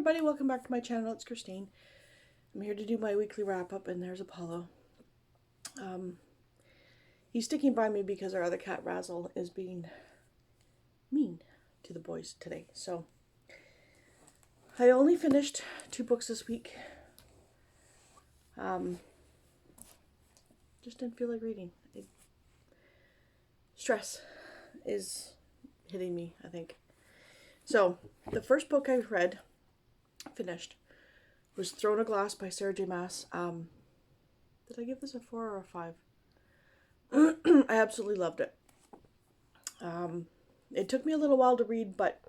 everybody, welcome back to my channel. It's Christine. I'm here to do my weekly wrap-up, and there's Apollo. He's sticking by me because our other cat, Razzle, is being mean to the boys today. So, I only finished 2 books this week. Just didn't feel like reading. Stress is hitting me, I think. So, the first book I've finished, was Throne of Glass by Sarah J. Maas. Did I give this a 4 or a 5? I absolutely loved it. It took me a little while to read, but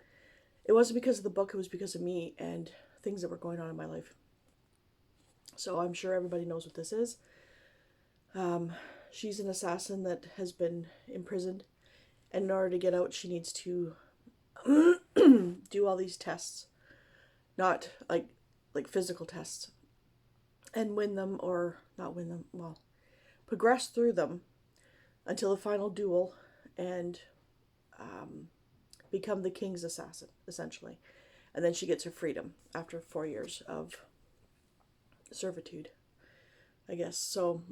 it wasn't because of the book, it was because of me and things that were going on in my life. So I'm sure everybody knows what this is. She's an assassin that has been imprisoned, and in order to get out, she needs to do all these tests. Not like physical tests, and win them, or not win them, well, progress through them until the final duel and become the king's assassin, essentially. And then she gets her freedom after 4 years of servitude, I guess. So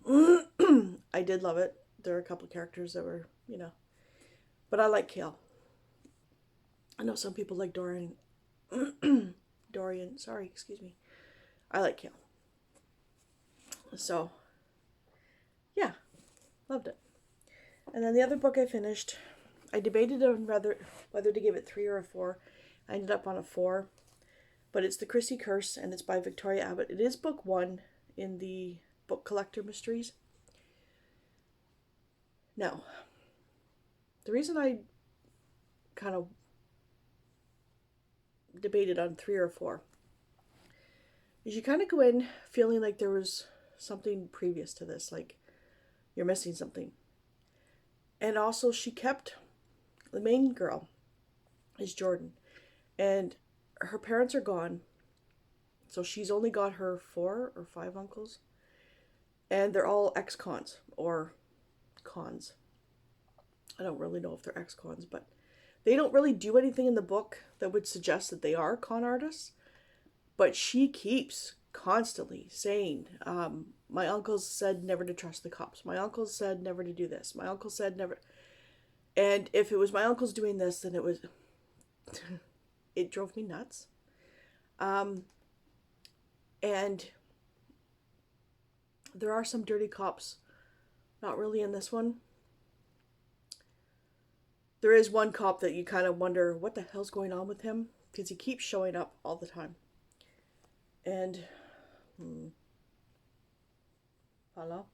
I did love it. There are a couple of characters that were, but I like Kale. I know some people like Dorian, excuse me. I like Kale. So, yeah, loved it. And then the other book I finished, I debated on whether to give it 3 or a 4. I ended up on a 4. But it's The Chrissy Curse, and it's by Victoria Abbott. It is book 1 in the book collector mysteries. Now, the reason I kind of debated on 3 or 4 is you kind of go in feeling like there was something previous to this, like you're missing something. And also the main girl is Jordan, and her parents are gone, so she's only got her 4 or 5 uncles, and they're all ex-cons, or cons. I don't really know if they're ex-cons, but they don't really do anything in the book that would suggest that they are con artists. But she keeps constantly saying, my uncles said never to trust the cops. My uncles said never to do this. My uncle said never. And if it was my uncles doing this, then it drove me nuts. And there are some dirty cops. Not really in this one. There is one cop that you kind of wonder what the hell's going on with him, because he keeps showing up all the time. And, hello?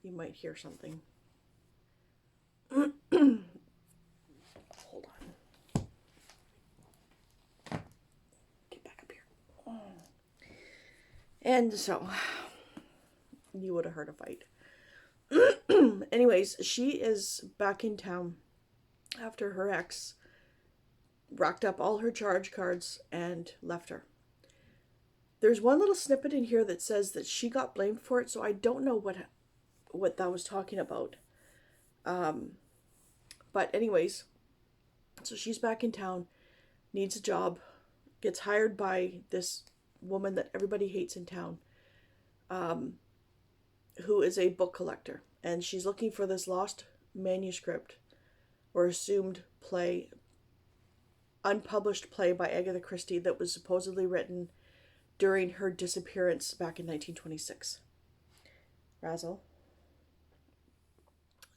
You might hear something. Hold on. Get back up here. And so, you would have heard a fight. Anyways, she is back in town after her ex racked up all her charge cards and left her. There's one little snippet in here that says that she got blamed for it, so I don't know what that was talking about. But anyways, so she's back in town, needs a job, gets hired by this woman that everybody hates in town, who is a book collector, and she's looking for this lost manuscript or assumed play, unpublished play by Agatha Christie that was supposedly written during her disappearance back in 1926. Razzle.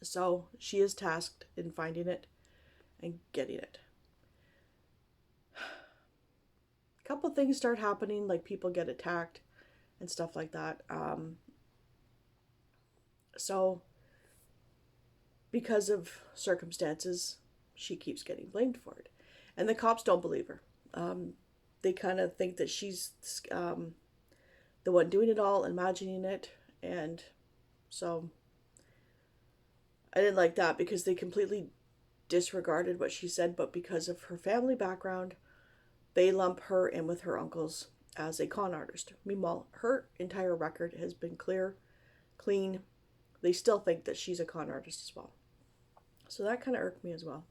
So she is tasked in finding it and getting it. A couple things start happening, like people get attacked and stuff like that. So because of circumstances, she keeps getting blamed for it. And the cops don't believe her. They kind of think that she's the one doing it all, imagining it. And so I didn't like that, because they completely disregarded what she said. But because of her family background, they lump her in with her uncles as a con artist. Meanwhile, her entire record has been clean. They still think that she's a con artist as well. So that kind of irked me as well.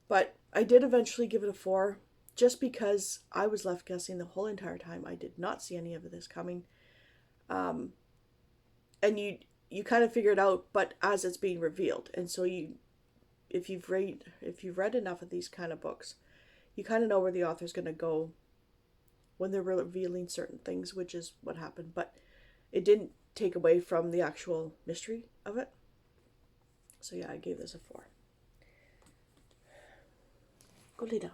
But I did eventually give it a 4, just because I was left guessing the whole entire time. I did not see any of this coming. And you kind of figure it out, but as it's being revealed. And so if you've read enough of these kind of books, you kind of know where the author's going to go when they're revealing certain things, which is what happened. But it didn't take away from the actual mystery of it. So yeah, I gave this a 4. Go lay down.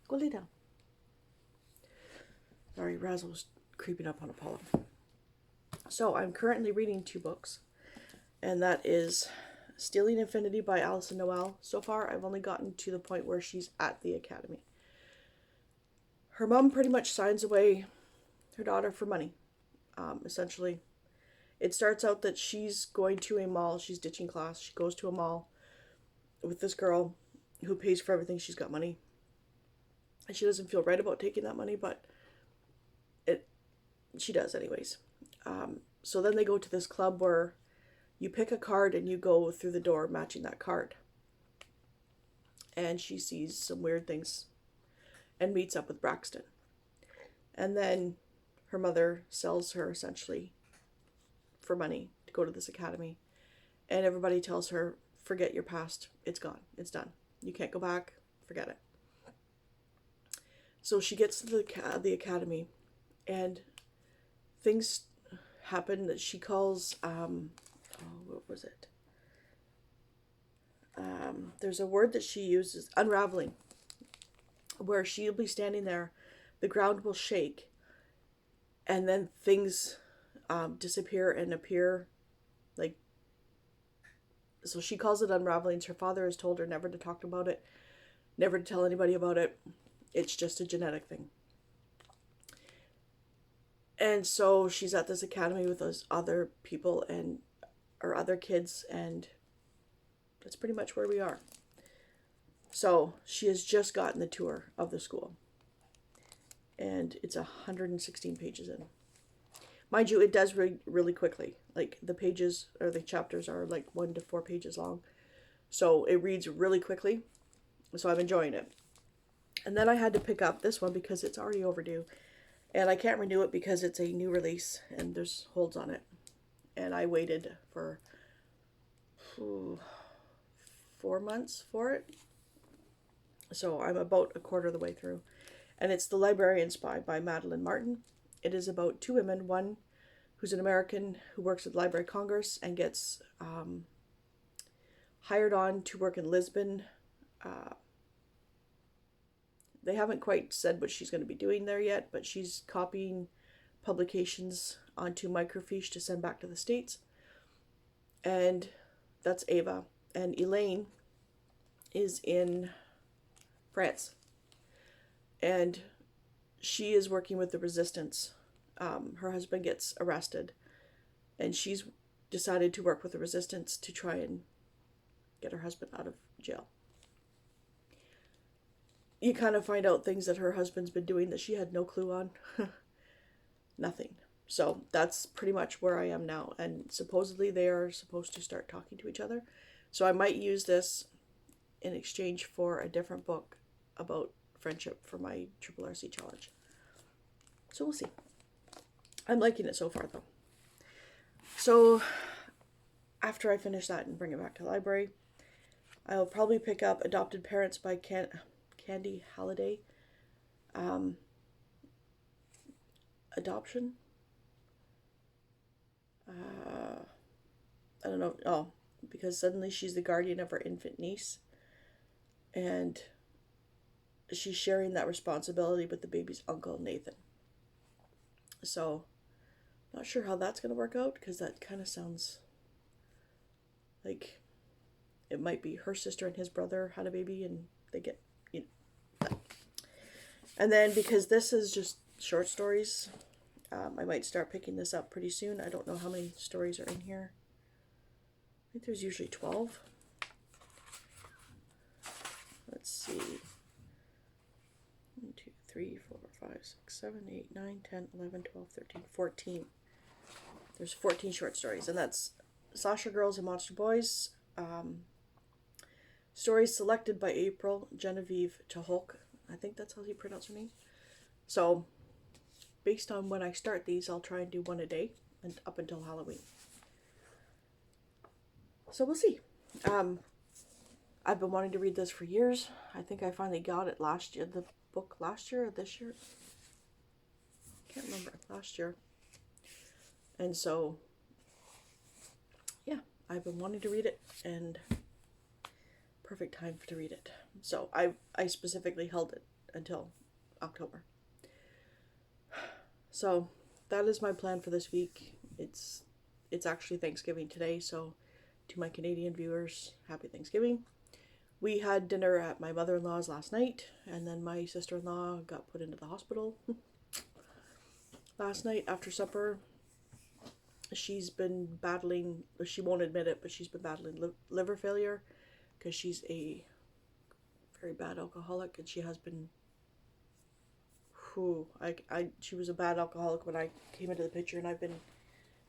Go lay down. Sorry, Razzle was creeping up on Apollo. So I'm currently reading 2 books, and that is Stealing Infinity by Alison Noel. So far, I've only gotten to the point where she's at the academy. Her mom pretty much signs away her daughter for money, essentially. It starts out that she's going to a mall. She's ditching class. She goes to a mall with this girl who pays for everything. She's got money. And she doesn't feel right about taking that money, but she does anyways. So then they go to this club where you pick a card and you go through the door matching that card. And she sees some weird things and meets up with Braxton. And then her mother sells her essentially for money to go to this academy. And everybody tells her, forget your past. It's gone. It's done. You can't go back. Forget it. So she gets to the academy, and things happen that she calls, what was it? There's a word that she uses, unraveling, where she'll be standing there, the ground will shake, and then things disappear and appear, like, so she calls it unraveling. Her father has told her never to talk about it, never to tell anybody about it. It's just a genetic thing. And so she's at this academy with those other people or other kids, and that's pretty much where we are. So she has just gotten the tour of the school, and it's 116 pages in. Mind you, it does read really quickly. Like the pages or the chapters are like 1 to 4 pages long. So it reads really quickly. So I'm enjoying it. And then I had to pick up this one because it's already overdue. And I can't renew it because it's a new release and there's holds on it. And I waited for 4 months for it. So I'm about a quarter of the way through. And it's The Librarian Spot by Madeline Martin. It is about 2 women, one who's an American who works at the Library of Congress and gets hired on to work in Lisbon. They haven't quite said what she's going to be doing there yet, but she's copying publications onto microfiche to send back to the States. And that's Ava. And Elaine is in France. And she is working with the resistance. Her husband gets arrested, and she's decided to work with the resistance to try and get her husband out of jail. You kind of find out things that her husband's been doing that she had no clue on. Nothing. So that's pretty much where I am now. And supposedly they are supposed to start talking to each other. So I might use this in exchange for a different book about friendship for my Triple RC challenge. So we'll see. I'm liking it so far though. So after I finish that and bring it back to the library, I'll probably pick up Adopted Parents by Candy Halliday. Adoption? I don't know. Oh, because suddenly she's the guardian of her infant niece. And she's sharing that responsibility with the baby's uncle, Nathan. So, not sure how that's going to work out, because that kind of sounds like it might be her sister and his brother had a baby and they get, that. And then because this is just short stories, I might start picking this up pretty soon. I don't know how many stories are in here. I think there's usually 12. Let's see. 1, 2, 3, 4, 5, 6, 7, 8, 9, 10, 11, 12, 13, 14. There's 14 short stories, and that's Sasha Girls and Monster Boys, Stories selected by April Genevieve Chahok. I think that's how you pronounce her name. So, based on when I start these, I'll try and do one a day and up until Halloween. So we'll see. I've been wanting to read this for years. I think I finally got it last year. The book last year or this year? Can't remember. Last year. And so, yeah, I've been wanting to read it, and perfect time to read it. So I specifically held it until October. So that is my plan for this week. It's actually Thanksgiving today, so to my Canadian viewers, happy Thanksgiving. We had dinner at my mother-in-law's last night, and then my sister-in-law got put into the hospital last night after supper. She's been battling, she won't admit it, but she's been battling liver failure because she's a very bad alcoholic, and she has been, she was a bad alcoholic when I came into the picture, and I've been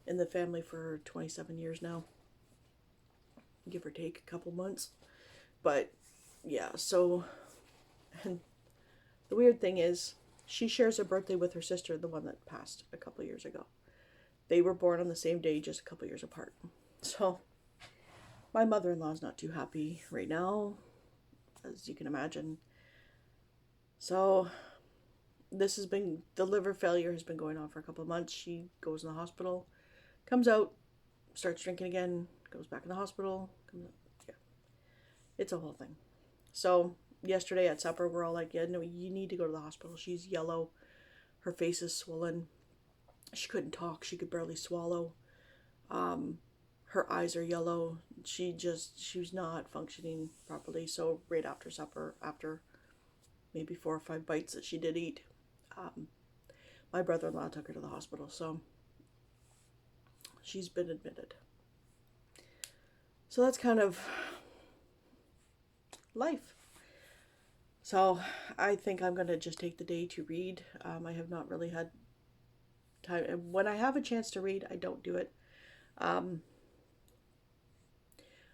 in the family for 27 years now, give or take a couple months. But yeah, so, and the weird thing is, she shares her birthday with her sister, the one that passed a couple years ago. They were born on the same day, just a couple years apart. So, my mother-in-law's not too happy right now, as you can imagine. So, the liver failure has been going on for a couple of months. She goes in the hospital, comes out, starts drinking again, goes back in the hospital, comes out. Yeah. It's a whole thing. So, yesterday at supper, we're all like, yeah, no, you need to go to the hospital. She's yellow. Her face is swollen. She couldn't talk. She could barely swallow. Her eyes are yellow. She was not functioning properly. So right after supper, after maybe 4 or 5 bites that she did eat, my brother-in-law took her to the hospital. So she's been admitted. So that's kind of life. So I think I'm going to just take the day to read. I have not really had time. And when I have a chance to read, I don't do it.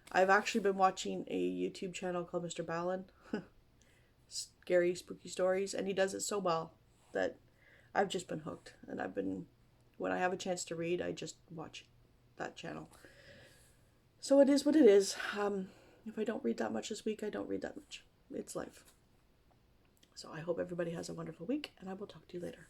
I've actually been watching a YouTube channel called Mr. Ballin. Scary, spooky stories. And he does it so well that I've just been hooked. And when I have a chance to read, I just watch that channel. So it is what it is. If I don't read that much this week, I don't read that much. It's life. So I hope everybody has a wonderful week, and I will talk to you later.